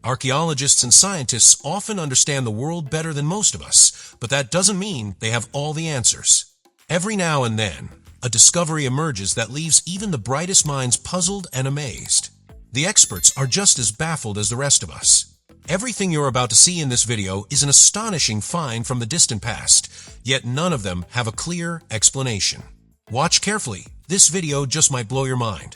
Archaeologists and scientists often understand the world better than most of us, but that doesn't mean they have all the answers. Every now and then, a discovery emerges that leaves even the brightest minds puzzled and amazed. The experts are just as baffled as the rest of us. Everything you're about to see in this video is an astonishing find from the distant past, yet none of them have a clear explanation. Watch carefully. This video just might blow your mind.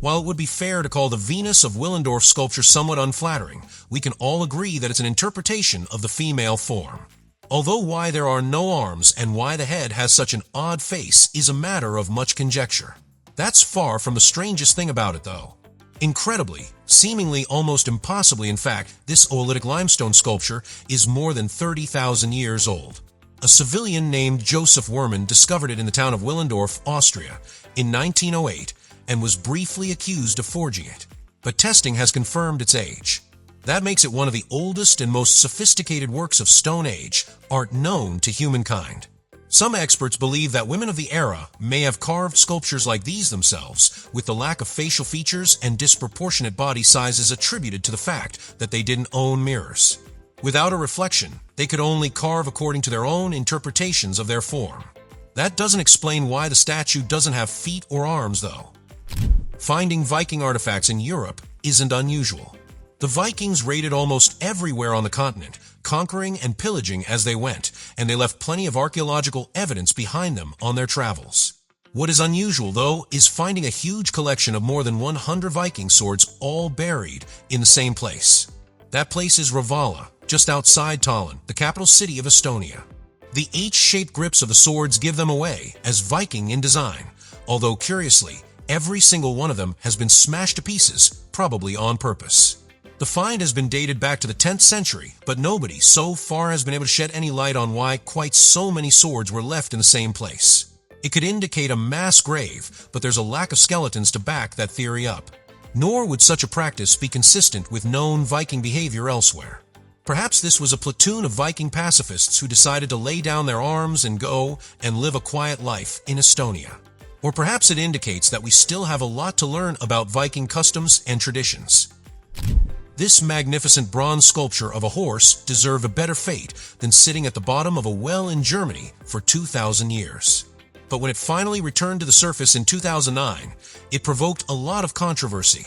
While it would be fair to call the Venus of Willendorf sculpture somewhat unflattering, we can all agree that it's an interpretation of the female form. Although why there are no arms and why the head has such an odd face is a matter of much conjecture. That's far from the strangest thing about it, though. Incredibly, seemingly almost impossibly in fact, this Oolitic limestone sculpture is more than 30,000 years old. A civilian named Joseph Werman discovered it in the town of Willendorf, Austria, in 1908 and was briefly accused of forging it. But testing has confirmed its age. That makes it one of the oldest and most sophisticated works of Stone Age art known to humankind. Some experts believe that women of the era may have carved sculptures like these themselves, with the lack of facial features and disproportionate body sizes attributed to the fact that they didn't own mirrors. Without a reflection, they could only carve according to their own interpretations of their form. That doesn't explain why the statue doesn't have feet or arms, though. Finding Viking artifacts in Europe isn't unusual. The Vikings raided almost everywhere on the continent, conquering and pillaging as they went, and they left plenty of archaeological evidence behind them on their travels. What is unusual, though, is finding a huge collection of more than 100 Viking swords all buried in the same place. That place is Ravala, just outside Tallinn, the capital city of Estonia. The H-shaped grips of the swords give them away as Viking in design, although curiously, every single one of them has been smashed to pieces, probably on purpose. The find has been dated back to the 10th century, but nobody so far has been able to shed any light on why quite so many swords were left in the same place. It could indicate a mass grave, but there's a lack of skeletons to back that theory up. Nor would such a practice be consistent with known Viking behavior elsewhere. Perhaps this was a platoon of Viking pacifists who decided to lay down their arms and go and live a quiet life in Estonia. Or perhaps it indicates that we still have a lot to learn about Viking customs and traditions. This magnificent bronze sculpture of a horse deserved a better fate than sitting at the bottom of a well in Germany for 2,000 years. But when it finally returned to the surface in 2009, it provoked a lot of controversy.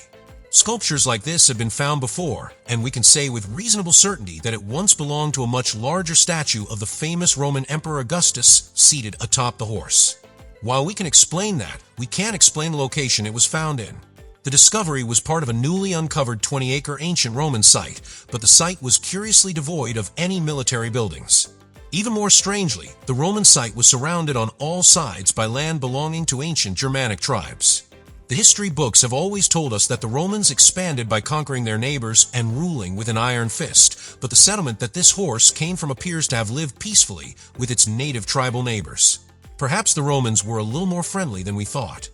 Sculptures like this have been found before, and we can say with reasonable certainty that it once belonged to a much larger statue of the famous Roman Emperor Augustus seated atop the horse. While we can explain that, we can't explain the location it was found in. The discovery was part of a newly uncovered 20-acre ancient Roman site, but the site was curiously devoid of any military buildings. Even more strangely, the Roman site was surrounded on all sides by land belonging to ancient Germanic tribes. The history books have always told us that the Romans expanded by conquering their neighbors and ruling with an iron fist, but the settlement that this horse came from appears to have lived peacefully with its native tribal neighbors. Perhaps the Romans were a little more friendly than we thought.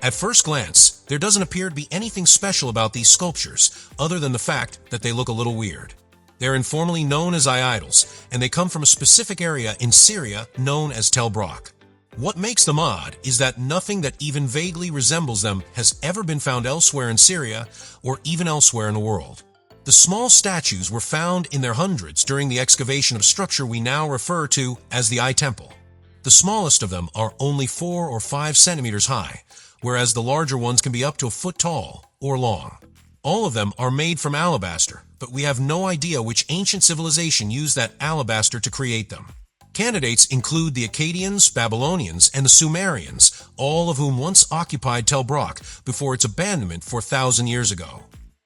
At first glance, there doesn't appear to be anything special about these sculptures, other than the fact that they look a little weird. They're informally known as idols, and they come from a specific area in Syria known as Tel Brak. What makes them odd is that nothing that even vaguely resembles them has ever been found elsewhere in Syria or even elsewhere in the world. The small statues were found in their hundreds during the excavation of a structure we now refer to as the Eye Temple. The smallest of them are only 4 or 5 centimeters high, whereas the larger ones can be up to a foot tall or long. All of them are made from alabaster, but we have no idea which ancient civilization used that alabaster to create them. Candidates include the Akkadians, Babylonians, and the Sumerians, all of whom once occupied Tel Brak before its abandonment 4,000 years ago.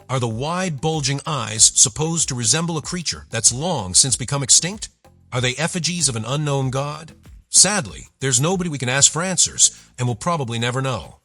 Are the wide, bulging eyes supposed to resemble a creature that's long since become extinct? Are they effigies of an unknown god? Sadly, there's nobody we can ask for answers, and we'll probably never know.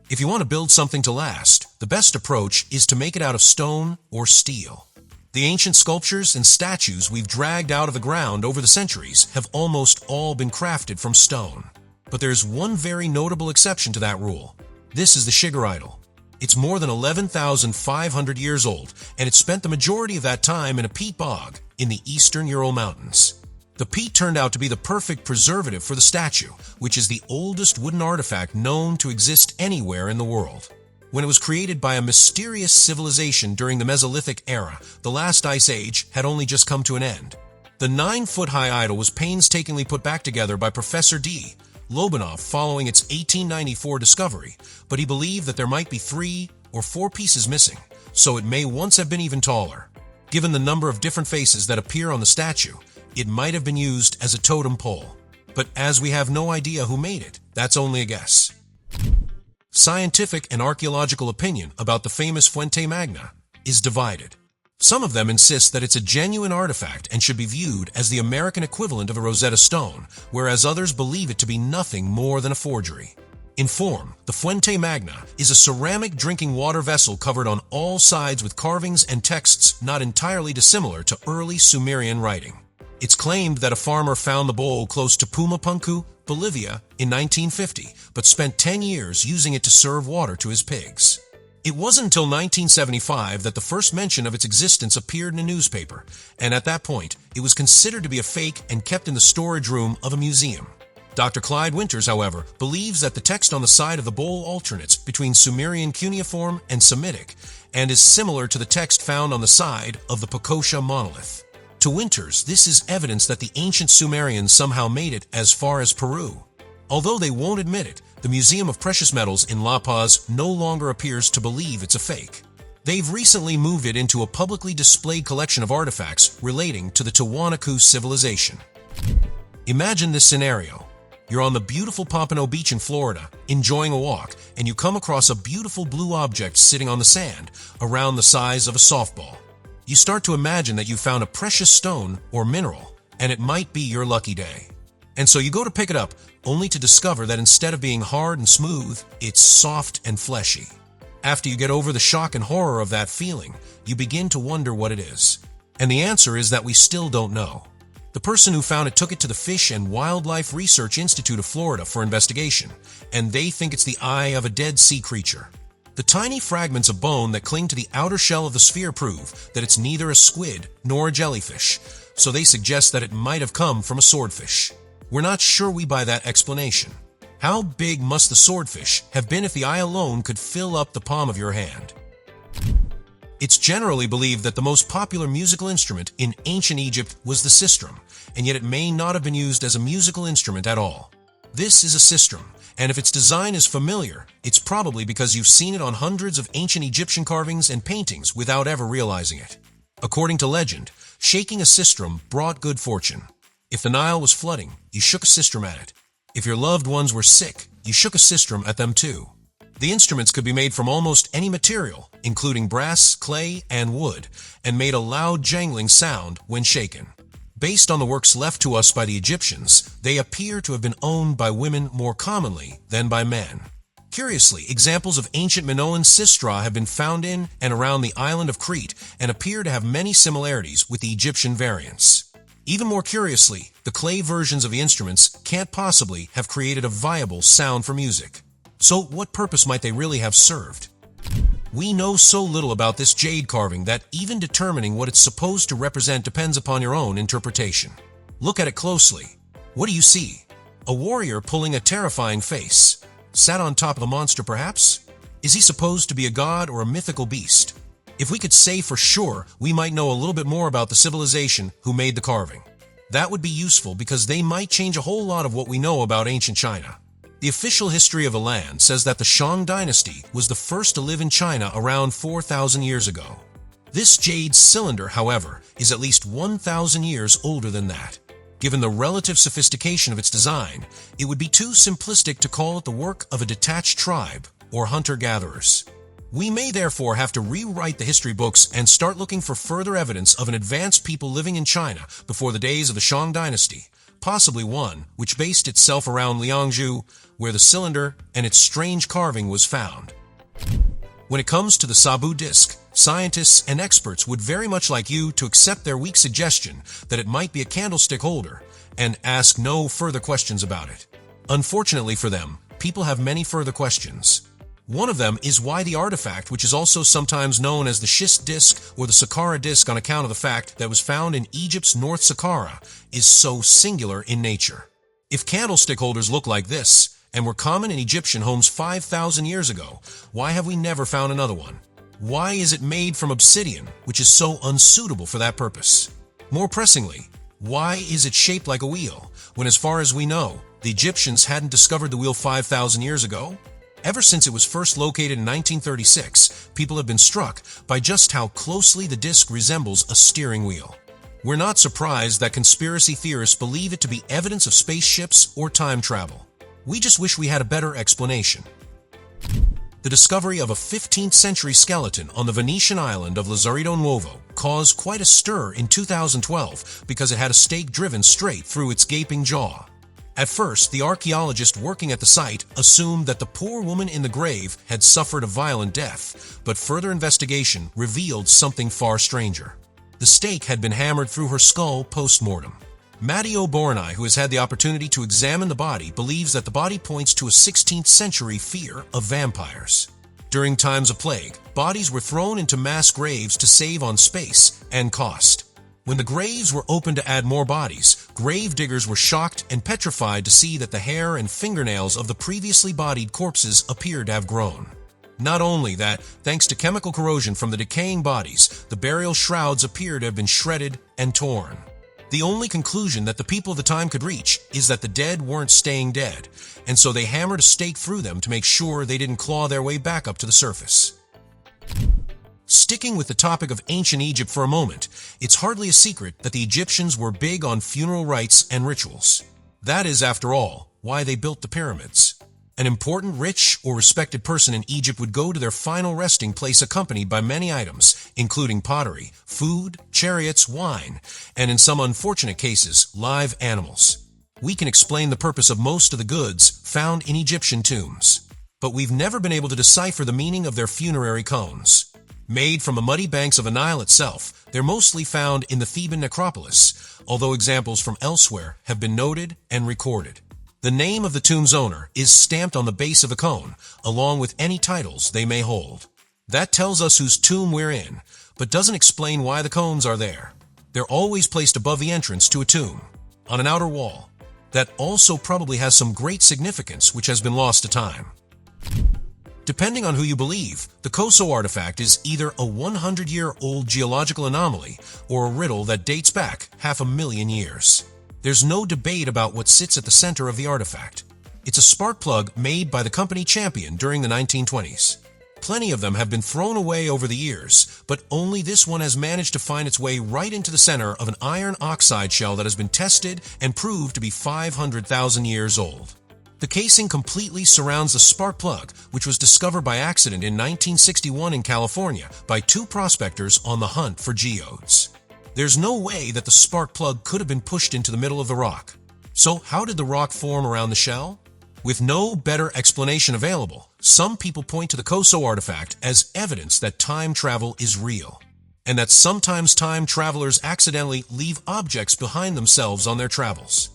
If you want to build something to last, the best approach is to make it out of stone or steel. The ancient sculptures and statues we've dragged out of the ground over the centuries have almost all been crafted from stone. But there's one very notable exception to that rule. This is the Shigar idol. It's more than 11,500 years old, and it spent the majority of that time in a peat bog in the eastern Ural Mountains. The peat turned out to be the perfect preservative for the statue, which is the oldest wooden artifact known to exist anywhere in the world. When it was created by a mysterious civilization during the Mesolithic era, the last ice age had only just come to an end. The 9-foot-high idol was painstakingly put back together by Professor D. Lobanov following its 1894 discovery, but he believed that there might be 3 or 4 pieces missing, so it may once have been even taller. Given the number of different faces that appear on the statue, it might have been used as a totem pole. But as we have no idea who made it, that's only a guess. Scientific and archaeological opinion about the famous Fuente Magna is divided. Some of them insist that it's a genuine artifact and should be viewed as the American equivalent of a Rosetta Stone, whereas others believe it to be nothing more than a forgery. In form, the Fuente Magna is a ceramic drinking water vessel covered on all sides with carvings and texts not entirely dissimilar to early Sumerian writing. It's claimed that a farmer found the bowl close to Pumapunku, Bolivia, in 1950, but spent 10 years using it to serve water to his pigs. It wasn't until 1975 that the first mention of its existence appeared in a newspaper, and at that point, it was considered to be a fake and kept in the storage room of a museum. Dr. Clyde Winters, however, believes that the text on the side of the bowl alternates between Sumerian cuneiform and Semitic, and is similar to the text found on the side of the Pokosha monolith. To Winters, this is evidence that the ancient Sumerians somehow made it as far as Peru. Although they won't admit it, the Museum of Precious Metals in La Paz no longer appears to believe it's a fake. They've recently moved it into a publicly displayed collection of artifacts relating to the Tiwanaku civilization. Imagine this scenario. You're on the beautiful Pompano Beach in Florida, enjoying a walk, and you come across a beautiful blue object sitting on the sand, around the size of a softball. You start to imagine that you found a precious stone or mineral, and it might be your lucky day. And so you go to pick it up, only to discover that instead of being hard and smooth, it's soft and fleshy. After you get over the shock and horror of that feeling, you begin to wonder what it is. And the answer is that we still don't know. The person who found it took it to the Fish and Wildlife Research Institute of Florida for investigation, and they think it's the eye of a dead sea creature. The tiny fragments of bone that cling to the outer shell of the sphere prove that it's neither a squid nor a jellyfish, so they suggest that it might have come from a swordfish. We're not sure we buy that explanation. How big must the swordfish have been if the eye alone could fill up the palm of your hand? It's generally believed that the most popular musical instrument in ancient Egypt was the sistrum, and yet it may not have been used as a musical instrument at all. This is a sistrum, and if its design is familiar, it's probably because you've seen it on hundreds of ancient Egyptian carvings and paintings without ever realizing it. According to legend, shaking a sistrum brought good fortune. If the Nile was flooding, you shook a sistrum at it. If your loved ones were sick, you shook a sistrum at them too. The instruments could be made from almost any material, including brass, clay, and wood, and made a loud jangling sound when shaken. Based on the works left to us by the Egyptians, they appear to have been owned by women more commonly than by men. Curiously, examples of ancient Minoan sistra have been found in and around the island of Crete and appear to have many similarities with the Egyptian variants. Even more curiously, the clay versions of the instruments can't possibly have created a viable sound for music. So what purpose might they really have served? We know so little about this jade carving that even determining what it's supposed to represent depends upon your own interpretation. Look at it closely. What do you see? A warrior pulling a terrifying face. Sat on top of a monster, perhaps? Is he supposed to be a god or a mythical beast? If we could say for sure, we might know a little bit more about the civilization who made the carving. That would be useful because they might change a whole lot of what we know about ancient China. The official history of the land says that the Shang dynasty was the first to live in China around 4,000 years ago. This jade cylinder, however, is at least 1,000 years older than that. Given the relative sophistication of its design, it would be too simplistic to call it the work of a detached tribe or hunter-gatherers. We may therefore have to rewrite the history books and start looking for further evidence of an advanced people living in China before the days of the Shang dynasty, possibly one which based itself around Liangzhu, where the cylinder and its strange carving was found. When it comes to the Sabu disc, scientists and experts would very much like you to accept their weak suggestion that it might be a candlestick holder and ask no further questions about it. Unfortunately for them, people have many further questions. One of them is why the artifact, which is also sometimes known as the schist disc or the Saqqara disc on account of the fact that it was found in Egypt's North Saqqara, is so singular in nature. If candlestick holders look like this, and were common in Egyptian homes 5,000 years ago. Why have we never found another one? Why is it made from obsidian, which is so unsuitable for that purpose? More pressingly, why is it shaped like a wheel, when as far as we know, the Egyptians hadn't discovered the wheel 5,000 years ago? Ever since it was first located in 1936, people have been struck by just how closely the disc resembles a steering wheel. We're not surprised that conspiracy theorists believe it to be evidence of spaceships or time travel. We just wish we had a better explanation. The discovery of a 15th century skeleton on the Venetian island of Lazaretto Nuovo caused quite a stir in 2012 because it had a stake driven straight through its gaping jaw. At first, the archaeologist working at the site assumed that the poor woman in the grave had suffered a violent death, but further investigation revealed something far stranger. The stake had been hammered through her skull post-mortem. Matteo Bornai, who has had the opportunity to examine the body, believes that the body points to a 16th century fear of vampires. During times of plague, bodies were thrown into mass graves to save on space and cost. When the graves were opened to add more bodies, grave diggers were shocked and petrified to see that the hair and fingernails of the previously bodied corpses appeared to have grown. Not only that, thanks to chemical corrosion from the decaying bodies, the burial shrouds appear to have been shredded and torn. The only conclusion that the people of the time could reach is that the dead weren't staying dead, and so they hammered a stake through them to make sure they didn't claw their way back up to the surface. Sticking with the topic of ancient Egypt for a moment, it's hardly a secret that the Egyptians were big on funeral rites and rituals. That is, after all, why they built the pyramids. An important rich or respected person in Egypt would go to their final resting place accompanied by many items, including pottery, food, chariots, wine, and in some unfortunate cases, live animals. We can explain the purpose of most of the goods found in Egyptian tombs, but we've never been able to decipher the meaning of their funerary cones. Made from the muddy banks of the Nile itself, they're mostly found in the Theban necropolis, although examples from elsewhere have been noted and recorded. The name of the tomb's owner is stamped on the base of the cone, along with any titles they may hold. That tells us whose tomb we're in, but doesn't explain why the cones are there. They're always placed above the entrance to a tomb, on an outer wall. That also probably has some great significance which has been lost to time. Depending on who you believe, the Koso artifact is either a 100-year-old geological anomaly or a riddle that dates back 500,000 years. There's no debate about what sits at the center of the artifact. It's a spark plug made by the company Champion during the 1920s. Plenty of them have been thrown away over the years, but only this one has managed to find its way right into the center of an iron oxide shell that has been tested and proved to be 500,000 years old. The casing completely surrounds the spark plug, which was discovered by accident in 1961 in California by two prospectors on the hunt for geodes. There's no way that the spark plug could have been pushed into the middle of the rock. So how did the rock form around the shell? With no better explanation available, some people point to the Koso artifact as evidence that time travel is real, and that sometimes time travelers accidentally leave objects behind themselves on their travels.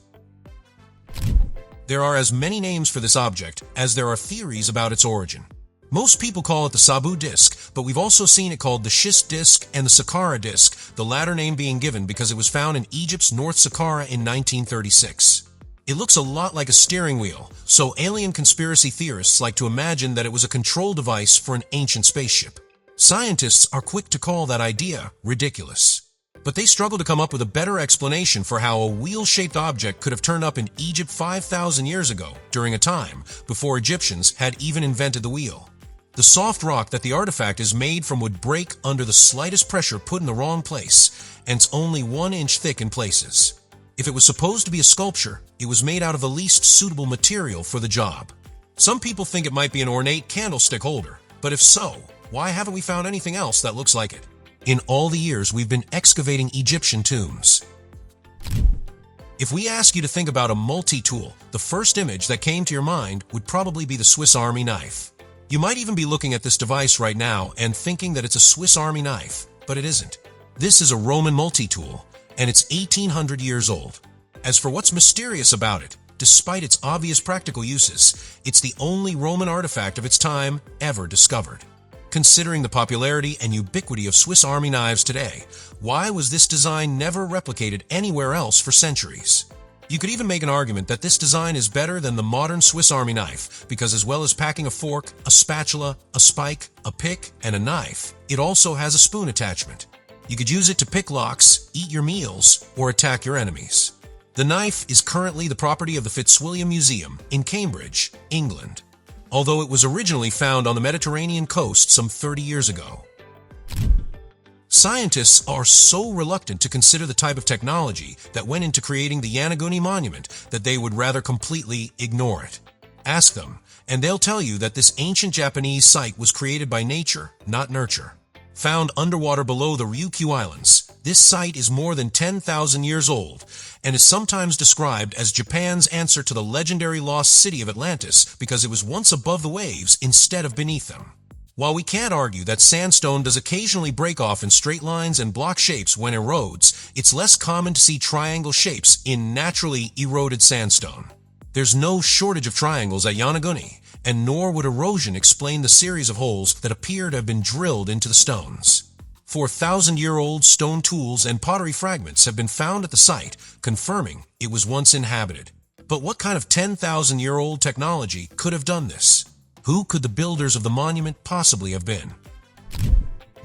There are as many names for this object as there are theories about its origin. Most people call it the Sabu disk, but we've also seen it called the schist disk and the Saqqara disk, the latter name being given because it was found in Egypt's North Saqqara in 1936. It looks a lot like a steering wheel, so alien conspiracy theorists like to imagine that it was a control device for an ancient spaceship. Scientists are quick to call that idea ridiculous, but they struggle to come up with a better explanation for how a wheel-shaped object could have turned up in Egypt 5,000 years ago, during a time before Egyptians had even invented the wheel. The soft rock that the artifact is made from would break under the slightest pressure put in the wrong place, and it's only 1 inch thick in places. If it was supposed to be a sculpture, it was made out of the least suitable material for the job. Some people think it might be an ornate candlestick holder, but if so, why haven't we found anything else that looks like it? In all the years we've been excavating Egyptian tombs. If we ask you to think about a multi-tool, the first image that came to your mind would probably be the Swiss Army knife. You might even be looking at this device right now and thinking that it's a Swiss Army knife, but it isn't. This is a Roman multi-tool, and it's 1,800 years old. As for what's mysterious about it, despite its obvious practical uses, it's the only Roman artifact of its time ever discovered. Considering the popularity and ubiquity of Swiss Army knives today, why was this design never replicated anywhere else for centuries? You could even make an argument that this design is better than the modern Swiss Army knife, because as well as packing a fork, a spatula, a spike, a pick, and a knife, it also has a spoon attachment. You could use it to pick locks, eat your meals, or attack your enemies. The knife is currently the property of the Fitzwilliam Museum in Cambridge, England, although it was originally found on the Mediterranean coast some 30 years ago. Scientists are so reluctant to consider the type of technology that went into creating the Yonaguni Monument that they would rather completely ignore it. Ask them, and they'll tell you that this ancient Japanese site was created by nature, not nurture. Found underwater below the Ryukyu Islands, this site is more than 10,000 years old and is sometimes described as Japan's answer to the legendary lost city of Atlantis because it was once above the waves instead of beneath them. While we can't argue that sandstone does occasionally break off in straight lines and block shapes when it erodes, it's less common to see triangle shapes in naturally eroded sandstone. There's no shortage of triangles at Yonaguni, and nor would erosion explain the series of holes that appear to have been drilled into the stones. 4,000-year-old stone tools and pottery fragments have been found at the site, confirming it was once inhabited. But what kind of 10,000-year-old technology could have done this? Who could the builders of the monument possibly have been?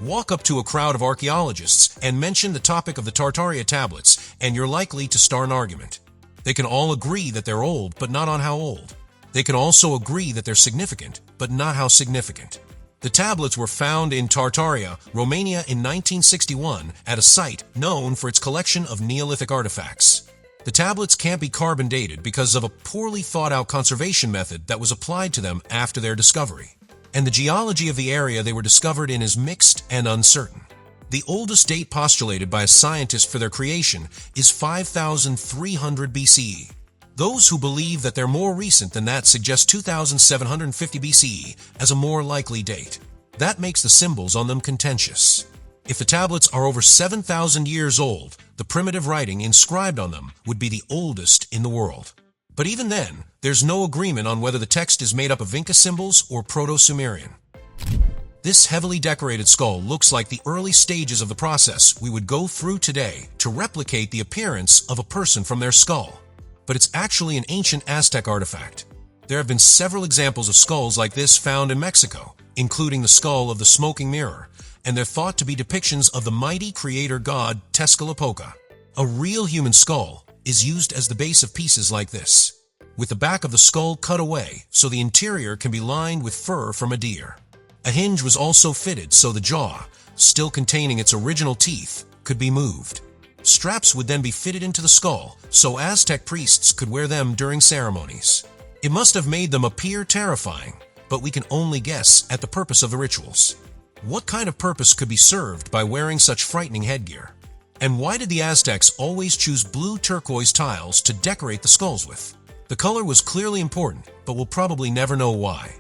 Walk up to a crowd of archaeologists and mention the topic of the Tartaria tablets, and you're likely to start an argument. They can all agree that they're old, but not on how old. They can also agree that they're significant, but not how significant. The tablets were found in Tartaria, Romania in 1961 at a site known for its collection of Neolithic artifacts. The tablets can't be carbon dated because of a poorly thought out conservation method that was applied to them after their discovery. And the geology of the area they were discovered in is mixed and uncertain. The oldest date postulated by a scientist for their creation is 5,300 BCE. Those who believe that they're more recent than that suggest 2,750 BCE as a more likely date. That makes the symbols on them contentious. If the tablets are over 7,000 years old, the primitive writing inscribed on them would be the oldest in the world. But even then, there's no agreement on whether the text is made up of Inca symbols or Proto-Sumerian. This heavily decorated skull looks like the early stages of the process we would go through today to replicate the appearance of a person from their skull. But it's actually an ancient Aztec artifact. There have been several examples of skulls like this found in Mexico, including the skull of the smoking mirror, and they're thought to be depictions of the mighty creator god Tezcatlipoca. A real human skull is used as the base of pieces like this, with the back of the skull cut away so the interior can be lined with fur from a deer. A hinge was also fitted so the jaw, still containing its original teeth, could be moved. Straps would then be fitted into the skull so Aztec priests could wear them during ceremonies. It must have made them appear terrifying, but we can only guess at the purpose of the rituals. What kind of purpose could be served by wearing such frightening headgear? And why did the Aztecs always choose blue turquoise tiles to decorate the skulls with? The color was clearly important, but we'll probably never know why.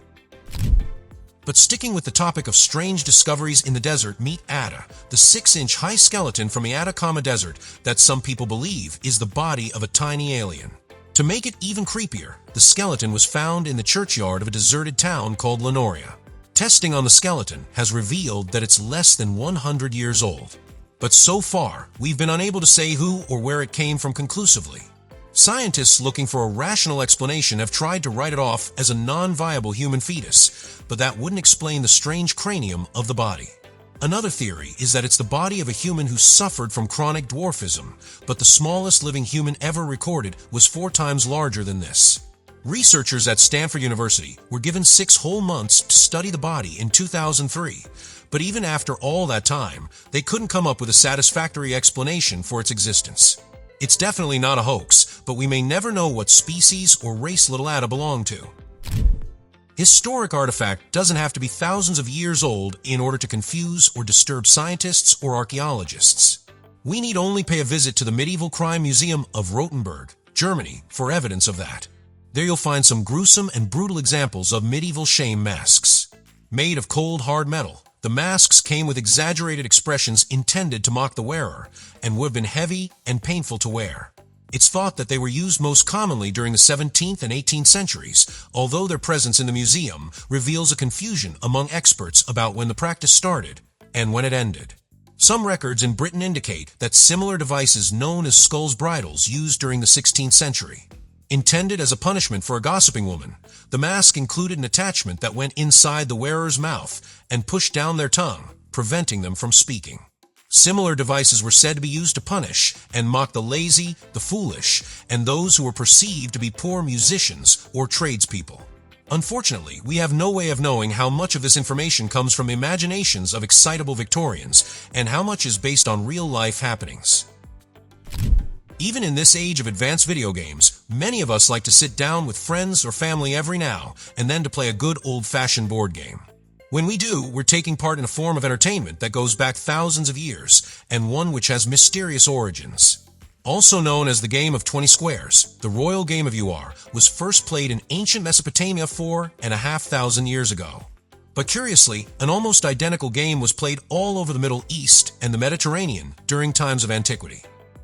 But sticking with the topic of strange discoveries in the desert, meet Atta, the 6-inch high skeleton from the Atacama Desert that some people believe is the body of a tiny alien. To make it even creepier, the skeleton was found in the churchyard of a deserted town called Lenoria. Testing on the skeleton has revealed that it's less than 100 years old. But so far, we've been unable to say who or where it came from conclusively. Scientists looking for a rational explanation have tried to write it off as a non-viable human fetus, but that wouldn't explain the strange cranium of the body. Another theory is that it's the body of a human who suffered from chronic dwarfism, but the smallest living human ever recorded was 4 times larger than this. Researchers at Stanford University were given 6 whole months to study the body in 2003, but even after all that time, they couldn't come up with a satisfactory explanation for its existence. It's definitely not a hoax, but we may never know what species or race little Atta belonged to. Historic artifact doesn't have to be thousands of years old in order to confuse or disturb scientists or archaeologists. We need only pay a visit to the Medieval Crime Museum of Rothenburg, Germany, for evidence of that. There you'll find some gruesome and brutal examples of medieval shame masks. Made of cold, hard metal, the masks came with exaggerated expressions intended to mock the wearer and would have been heavy and painful to wear. It's thought that they were used most commonly during the 17th and 18th centuries, although their presence in the museum reveals a confusion among experts about when the practice started and when it ended. Some records in Britain indicate that similar devices known as skulls bridles used during the 16th century. Intended as a punishment for a gossiping woman, the mask included an attachment that went inside the wearer's mouth and pushed down their tongue, preventing them from speaking. Similar devices were said to be used to punish and mock the lazy, the foolish, and those who were perceived to be poor musicians or tradespeople. Unfortunately, we have no way of knowing how much of this information comes from imaginations of excitable Victorians and how much is based on real-life happenings. Even in this age of advanced video games, many of us like to sit down with friends or family every now and then to play a good old-fashioned board game. When we do, we're taking part in a form of entertainment that goes back thousands of years and one which has mysterious origins. Also known as the game of 20 squares, the royal game of UR was first played in ancient Mesopotamia 4,500 years ago. But curiously, an almost identical game was played all over the Middle East and the Mediterranean during times of antiquity.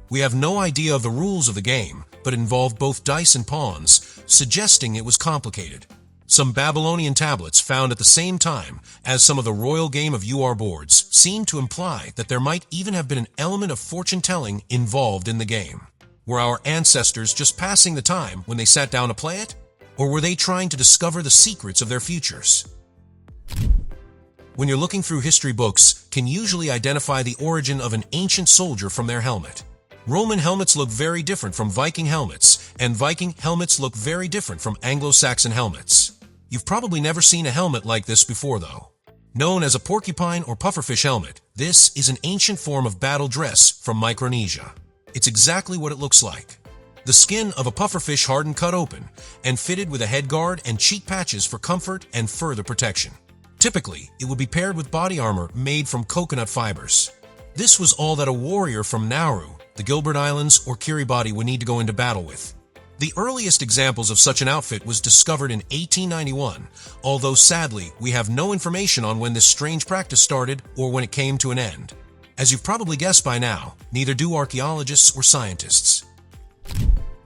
We have no idea of the rules of the game, but it involved both dice and pawns, suggesting it was complicated. Some Babylonian tablets found at the same time as some of the royal game of UR boards seem to imply that there might even have been an element of fortune-telling involved in the game. Were our ancestors just passing the time when they sat down to play it? Or were they trying to discover the secrets of their futures? When you're looking through history books, can usually identify the origin of an ancient soldier from their helmet. Roman helmets look very different from Viking helmets, and Viking helmets look very different from Anglo-Saxon helmets. You've probably never seen a helmet like this before, though. Known as a porcupine or pufferfish helmet, this is an ancient form of battle dress from Micronesia. It's exactly what it looks like. The skin of a pufferfish hardened cut open, and fitted with a head guard and cheek patches for comfort and further protection. Typically, it would be paired with body armor made from coconut fibers. This was all that a warrior from Nauru, the Gilbert Islands, or Kiribati would need to go into battle with. The earliest examples of such an outfit was discovered in 1891, although sadly, we have no information on when this strange practice started or when it came to an end. As you've probably guessed by now, neither do archaeologists or scientists.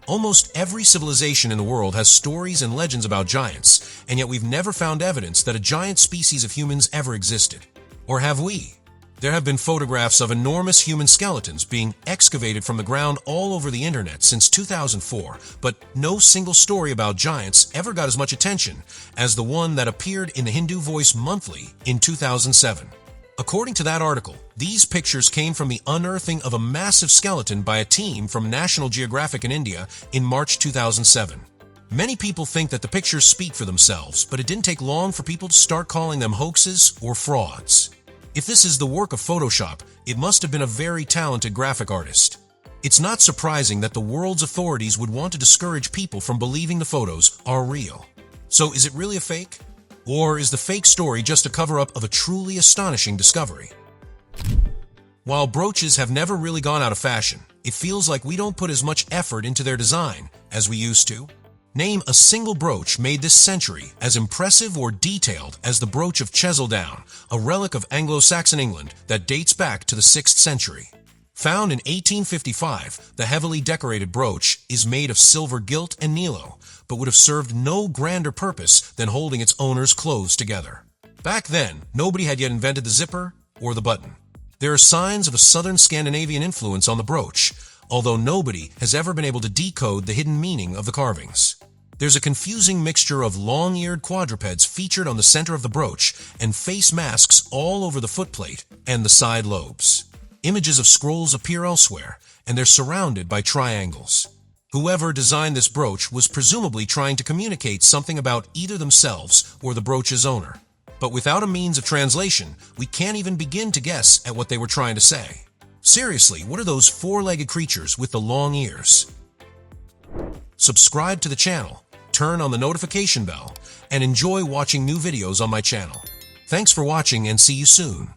Almost every civilization in the world has stories and legends about giants, and yet we've never found evidence that a giant species of humans ever existed. Or have we? There have been photographs of enormous human skeletons being excavated from the ground all over the internet since 2004, but no single story about giants ever got as much attention as the one that appeared in the Hindu Voice Monthly in 2007. According to that article, these pictures came from the unearthing of a massive skeleton by a team from National Geographic in India in March 2007. Many people think that the pictures speak for themselves, but it didn't take long for people to start calling them hoaxes or frauds. If this is the work of Photoshop, it must have been a very talented graphic artist. It's not surprising that the world's authorities would want to discourage people from believing the photos are real. So is it really a fake? Or is the fake story just a cover-up of a truly astonishing discovery? While brooches have never really gone out of fashion, it feels like we don't put as much effort into their design as we used to. Name a single brooch made this century as impressive or detailed as the brooch of Cheseldown, a relic of Anglo-Saxon England that dates back to the 6th century. Found in 1855, the heavily decorated brooch is made of silver gilt and niello, but would have served no grander purpose than holding its owner's clothes together. Back then, nobody had yet invented the zipper or the button. There are signs of a southern Scandinavian influence on the brooch, although nobody has ever been able to decode the hidden meaning of the carvings. There's a confusing mixture of long-eared quadrupeds featured on the center of the brooch and face masks all over the footplate and the side lobes. Images of scrolls appear elsewhere, and they're surrounded by triangles. Whoever designed this brooch was presumably trying to communicate something about either themselves or the brooch's owner. But without a means of translation, we can't even begin to guess at what they were trying to say. Seriously, what are those four-legged creatures with the long ears? Subscribe to the channel, turn on the notification bell, and enjoy watching new videos on my channel. Thanks for watching and see you soon.